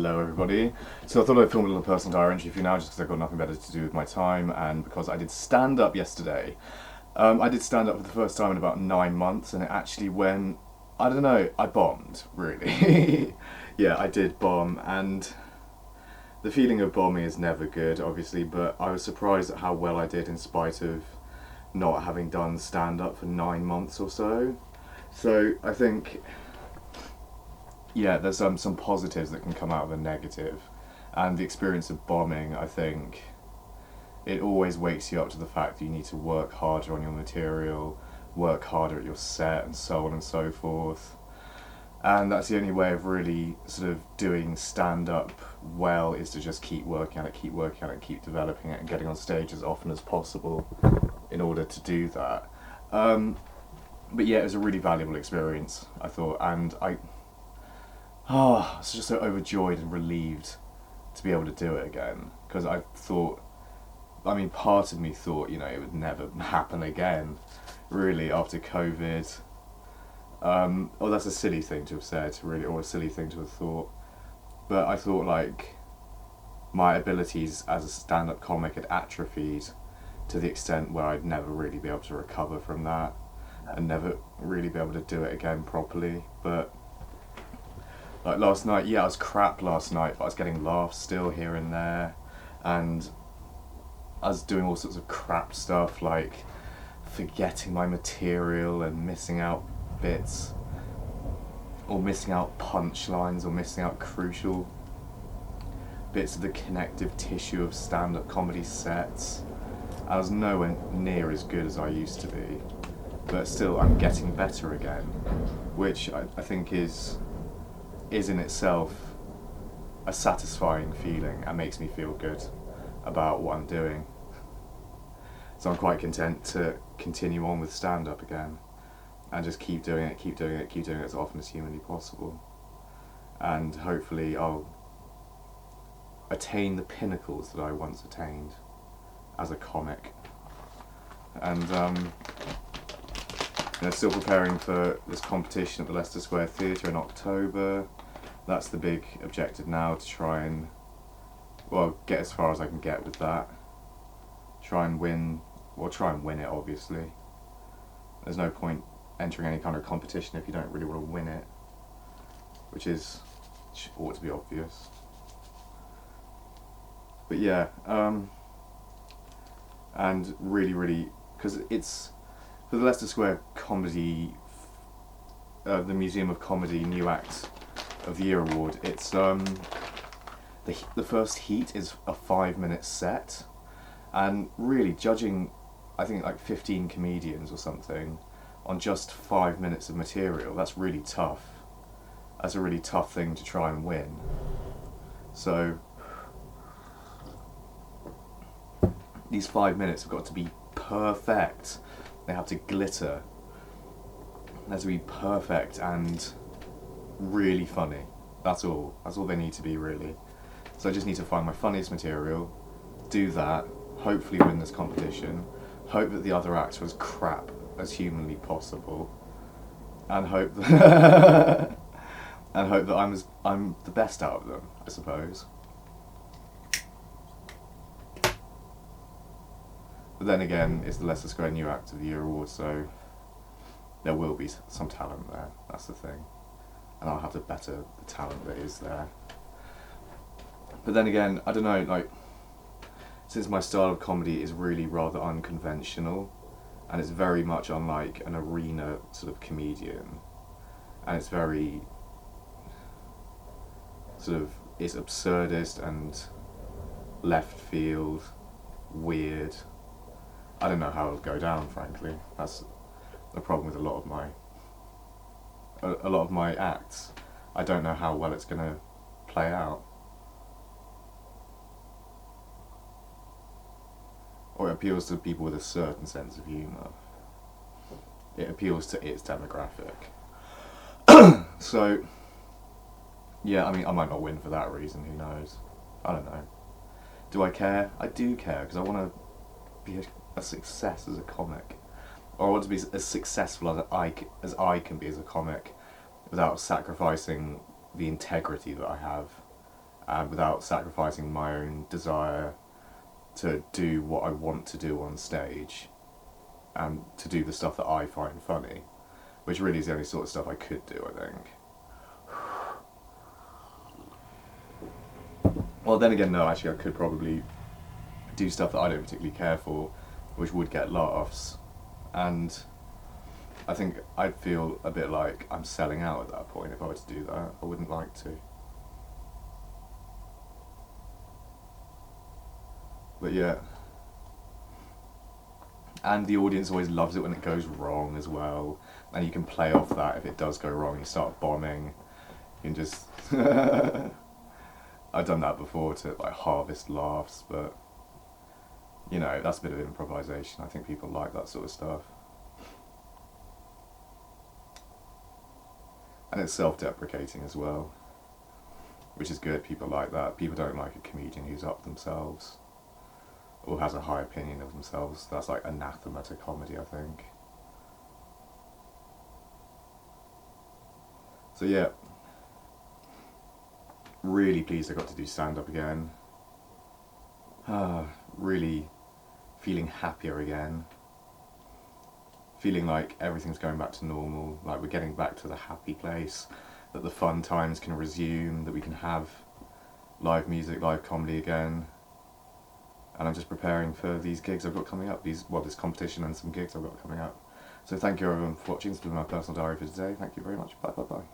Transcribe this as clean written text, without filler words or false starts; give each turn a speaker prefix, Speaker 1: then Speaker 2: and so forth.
Speaker 1: Hello everybody. So I thought I'd film a little personal diary entry for you now just because I've got nothing better to do with my time and because I did stand up yesterday. I did stand up for the first time in about 9 months and it actually went, I don't know, I bombed, really. Yeah, I did bomb and the feeling of bombing is never good, obviously, but I was surprised at how well I did in spite of not having done stand up for 9 months or so. So I think, yeah, there's some positives that can come out of a negative, and the experience of bombing, I think, it always wakes you up to the fact that you need to work harder on your material, work harder at your set, and so on and so forth. And that's the only way of really sort of doing stand-up well, is to just keep working at it, keep working at it, keep developing it, and getting on stage as often as possible in order to do that. But yeah, it was a really valuable experience, I thought, and I was just so overjoyed and relieved to be able to do it again, because I thought, I mean, part of me thought, it would never happen again, really, after COVID. That's a silly thing to have said, really, or a silly thing to have thought. But I thought, like, my abilities as a stand-up comic had atrophied to the extent where I'd never really be able to recover from that and never really be able to do it again properly. But like last night, yeah, I was crap last night, but I was getting laughs still here and there, and I was doing all sorts of crap stuff, like forgetting my material and missing out bits, or missing out punchlines, or missing out crucial bits of the connective tissue of stand-up comedy sets. I was nowhere near as good as I used to be, but still I'm getting better again, which I think is in itself a satisfying feeling and makes me feel good about what I'm doing. So I'm quite content to continue on with stand-up again and just keep doing it as often as humanly possible. And hopefully I'll attain the pinnacles that I once attained as a comic. And still preparing for this competition at the Leicester Square Theatre in October. That's the big objective now, to try and, get as far as I can get with that. Try and win it, obviously. There's no point entering any kind of competition if you don't really want to win it, which ought to be obvious. But yeah, and really, because it's for the Leicester Square Comedy, the Museum of Comedy New Act of the Year award. It's the first heat is a 5-minute set, and really judging, I think like 15 comedians or something on just 5 minutes of material, that's really tough. That's a really tough thing to try and win. So these 5 minutes have got to be perfect. They have to glitter. They have to be perfect and really funny. That's all they need to be, really. So I just need to find my funniest material, do that, hopefully win this competition, hope that the other acts are as crap as humanly possible, and hope that I'm the best out of them, I suppose. But then again, it's the Leicester Square New Act of the Year award, so there will be some talent there. That's the thing. And I'll have to better the talent that is there. But then again, I don't know, like, since my style of comedy is really rather unconventional, and it's very much unlike an arena sort of comedian, and it's very it's absurdist and left field, weird. I don't know how it'll go down, frankly. That's the problem with a lot of my acts. I don't know how well it's going to play out. Or it appeals to people with a certain sense of humour. It appeals to its demographic. So, yeah, I mean, I might not win for that reason, who knows? I don't know. Do I care? I do care, because I want to be a success as a comic. Or I want to be as successful as I can be as a comic without sacrificing the integrity that I have and without sacrificing my own desire to do what I want to do on stage and to do the stuff that I find funny, which really is the only sort of stuff I could do, I think. Well, then again, no, actually I could probably do stuff that I don't particularly care for, which would get laughs, and I think I'd feel a bit like I'm selling out at that point if I were to do that. I wouldn't like to. But yeah. And the audience always loves it when it goes wrong as well. And you can play off that if it does go wrong. You start bombing. You can just... I've done that before to like harvest laughs, but you know, that's a bit of improvisation. I think people like that sort of stuff. And it's self-deprecating as well, which is good. People like that. People don't like a comedian who's up themselves or has a high opinion of themselves. That's like anathema to comedy, I think. So yeah, really pleased I got to do stand-up again. Really feeling happier again. Feeling like everything's going back to normal, like we're getting back to the happy place, that the fun times can resume, that we can have live music, live comedy again. And I'm just preparing for these gigs I've got coming up, this competition and some gigs I've got coming up. So thank you everyone for watching. This has been my personal diary for today. Thank you very much. Bye bye bye.